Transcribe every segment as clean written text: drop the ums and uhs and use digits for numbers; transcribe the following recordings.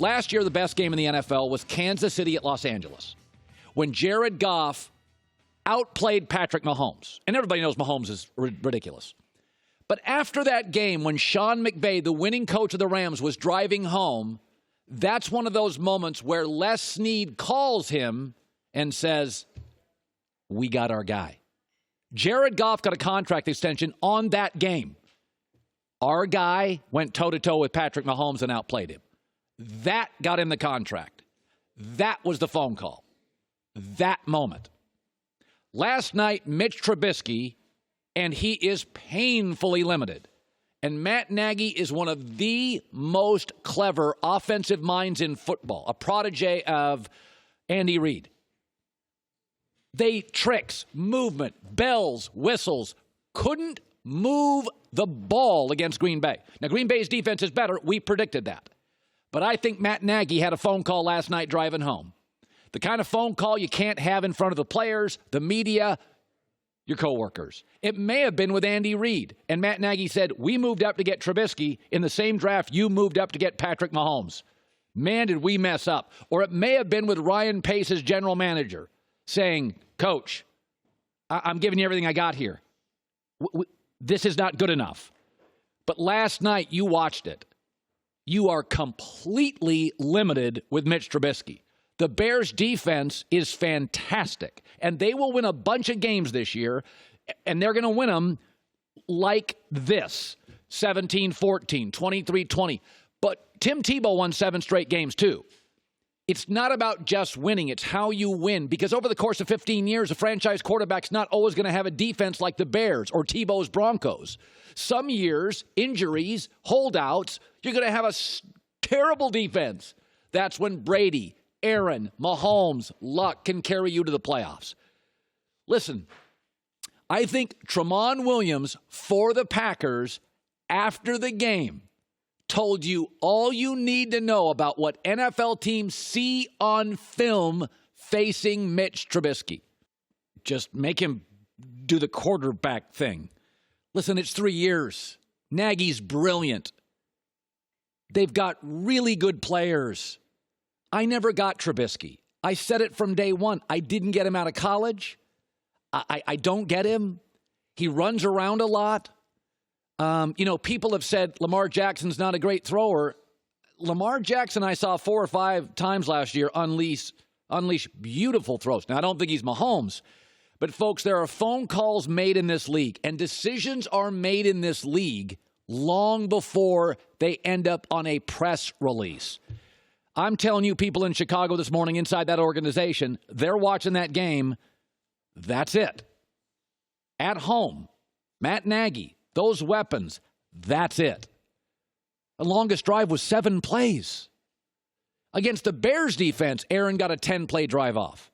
Last year, the best game in the NFL was Kansas City at Los Angeles, when Jared Goff outplayed Patrick Mahomes. And everybody knows Mahomes is ridiculous. But after that game, when Sean McVay, the winning coach of the Rams, was driving home, that's one of those moments where Les Snead calls him and says, we got our guy. Jared Goff got a contract extension on that game. Our guy went toe-to-toe with Patrick Mahomes and outplayed him. That got him the contract. That was the phone call. That moment. Last night, Mitch Trubisky, and he is painfully limited. And Matt Nagy is one of the most clever offensive minds in football, a protege of Andy Reid. Tricks, movement, bells, whistles, couldn't move the ball against Green Bay. Now, Green Bay's defense is better. We predicted that. But I think Matt Nagy had a phone call last night driving home. The kind of phone call you can't have in front of the players, the media, your coworkers. It may have been with Andy Reid. And Matt Nagy said, we moved up to get Trubisky in the same draft you moved up to get Patrick Mahomes. Man, did we mess up. Or it may have been with Ryan Pace as general manager saying, Coach, I'm giving you everything I got here. This is not good enough. But last night, you watched it. You are completely limited with Mitch Trubisky. The Bears' defense is fantastic, and they will win a bunch of games this year, and they're going to win them like this, 17-14, 23-20. But Tim Tebow won 7 straight games, too. It's not about just winning. It's how you win, because over the course of 15 years, a franchise quarterback's not always going to have a defense like the Bears or Tebow's Broncos. Some years, injuries, holdouts, you're going to have a terrible defense. That's when Brady, Aaron, Mahomes, Luck can carry you to the playoffs. Listen, I think Tramon Williams for the Packers after the game told you all you need to know about what NFL teams see on film facing Mitch Trubisky. Just make him do the quarterback thing. Listen, it's 3 years. Nagy's brilliant. They've got really good players. I never got Trubisky. I said it from day one. I didn't get him out of college. I don't get him. He runs around a lot. People have said Lamar Jackson's not a great thrower. Lamar Jackson I saw 4 or 5 times last year unleash beautiful throws. Now, I don't think he's Mahomes. But, folks, there are phone calls made in this league, and decisions are made in this league long before they end up on a press release. I'm telling you, people in Chicago this morning inside that organization, they're watching that game. That's it. At home, Matt Nagy, those weapons, that's it. The longest drive was 7 plays. Against the Bears defense, Aaron got a 10-play drive off.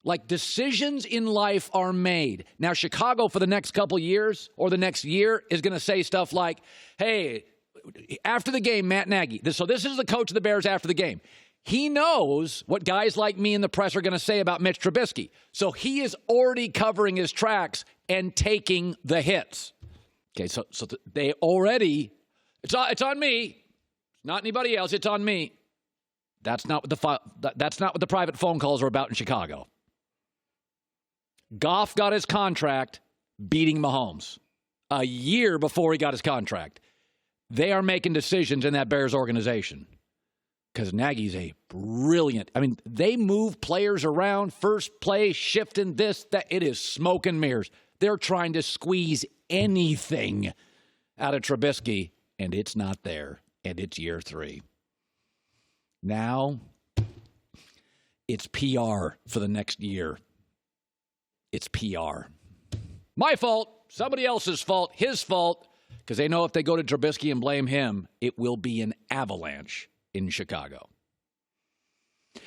Like, decisions in life are made. Now, Chicago for the next couple years or the next year is going to say stuff like, hey, after the game, Matt Nagy. So this is the coach of the Bears after the game. He knows what guys like me in the press are going to say about Mitch Trubisky. So he is already covering his tracks and taking the hits. Okay, so they already, it's on me. It's not anybody else. It's on me. That's not what the private phone calls are about in Chicago. Goff got his contract beating Mahomes a year before he got his contract. They are making decisions in that Bears organization because Nagy's a brilliant. I mean, they move players around, first play, shifting this, that. It is smoke and mirrors. They're trying to squeeze anything out of Trubisky, and it's not there, and it's year 3. Now, it's PR for the next year. It's PR. My fault, somebody else's fault, his fault, because they know if they go to Trubisky and blame him, it will be an avalanche in Chicago.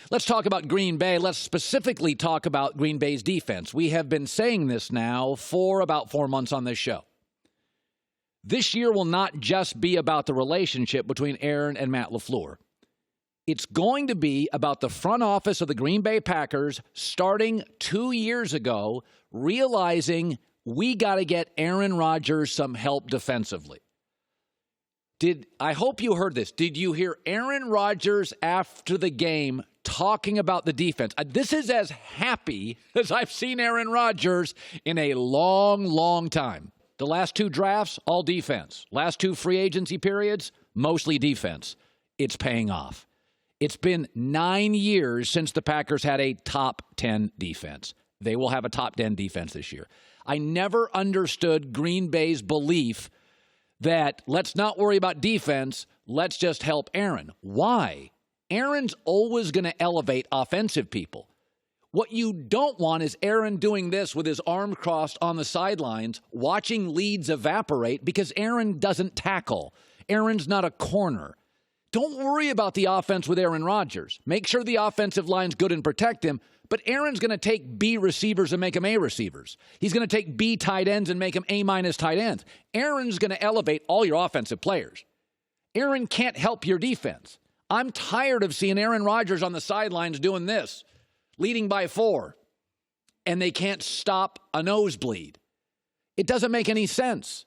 Let's talk about Green Bay. Let's specifically talk about Green Bay's defense. We have been saying this now for about 4 months on this show. This year will not just be about the relationship between Aaron and Matt LaFleur. It's going to be about the front office of the Green Bay Packers starting 2 years ago, realizing we got to get Aaron Rodgers some help defensively. I hope you heard this. Did you hear Aaron Rodgers after the game talking about the defense? This is as happy as I've seen Aaron Rodgers in a long, long time. The last 2 drafts, all defense. Last 2 free agency periods, mostly defense. It's paying off. It's been 9 years since the Packers had a top 10 defense. They will have a top 10 defense this year. I never understood Green Bay's belief that let's not worry about defense, let's just help Aaron. Why? Aaron's always going to elevate offensive people. What you don't want is Aaron doing this with his arms crossed on the sidelines, watching leads evaporate because Aaron doesn't tackle. Aaron's not a corner. Don't worry about the offense with Aaron Rodgers. Make sure the offensive line's good and protect him. But Aaron's going to take B receivers and make them A receivers. He's going to take B tight ends and make them A- tight ends. Aaron's going to elevate all your offensive players. Aaron can't help your defense. I'm tired of seeing Aaron Rodgers on the sidelines doing this, leading by 4, and they can't stop a nosebleed. It doesn't make any sense.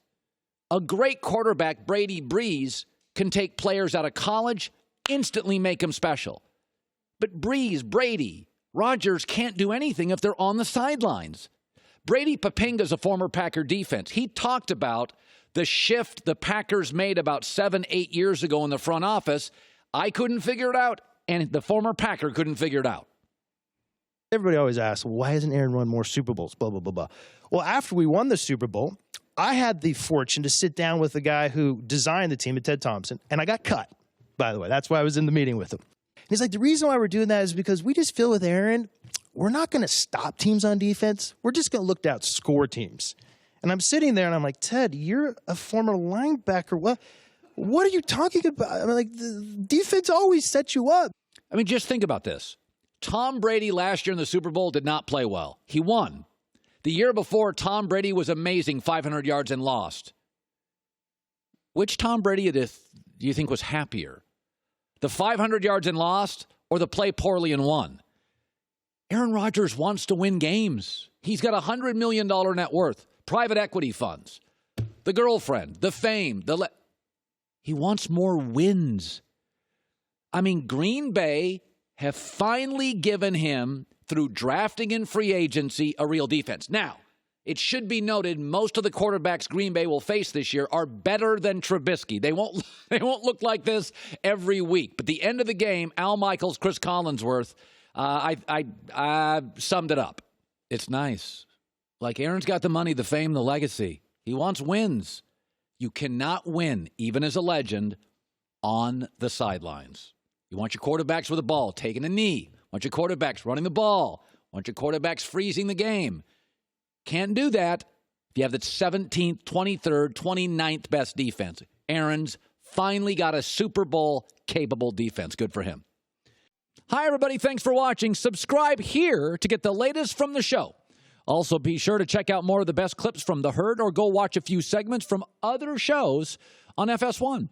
A great quarterback, Brady Breeze, can take players out of college, instantly make them special. But Brady, Rodgers can't do anything if they're on the sidelines. Brady Papinga's a former Packer defense. He talked about the shift the Packers made about 7-8 years ago in the front office. I couldn't figure it out, and the former Packer couldn't figure it out. Everybody always asks, why hasn't Aaron won more Super Bowls, blah, blah, blah, blah. Well, after we won the Super Bowl, I had the fortune to sit down with the guy who designed the team, Ted Thompson, and I got cut, by the way. That's why I was in the meeting with him. He's like, the reason why we're doing that is because we just feel with Aaron, we're not going to stop teams on defense. We're just going to look to outscore teams. And I'm sitting there, and I'm like, Ted, you're a former linebacker. What are you talking about? I mean, like, the defense always sets you up. I mean, just think about this. Tom Brady last year in the Super Bowl did not play well. He won. The year before, Tom Brady was amazing, 500 yards and lost. Which Tom Brady do you think was happier? The 500 yards and lost, or the play poorly and won? Aaron Rodgers wants to win games. He's got $100 million net worth, private equity funds, the girlfriend, the fame. He wants more wins. I mean, Green Bay have finally given him, through drafting and free agency, a real defense. Now, it should be noted, most of the quarterbacks Green Bay will face this year are better than Trubisky. They won't look like this every week. But the end of the game, Al Michaels, Chris Collinsworth, I summed it up. It's nice. Like, Aaron's got the money, the fame, the legacy. He wants wins. You cannot win, even as a legend, on the sidelines. You want your quarterbacks with the ball, taking a knee. Want your quarterbacks running the ball. Want your quarterbacks freezing the game. Can't do that if you have the 17th, 23rd, 29th best defense. Aaron's finally got a Super Bowl-capable defense. Good for him. Hi, everybody. Thanks for watching. Subscribe here to get the latest from the show. Also, be sure to check out more of the best clips from The Herd or go watch a few segments from other shows on FS1.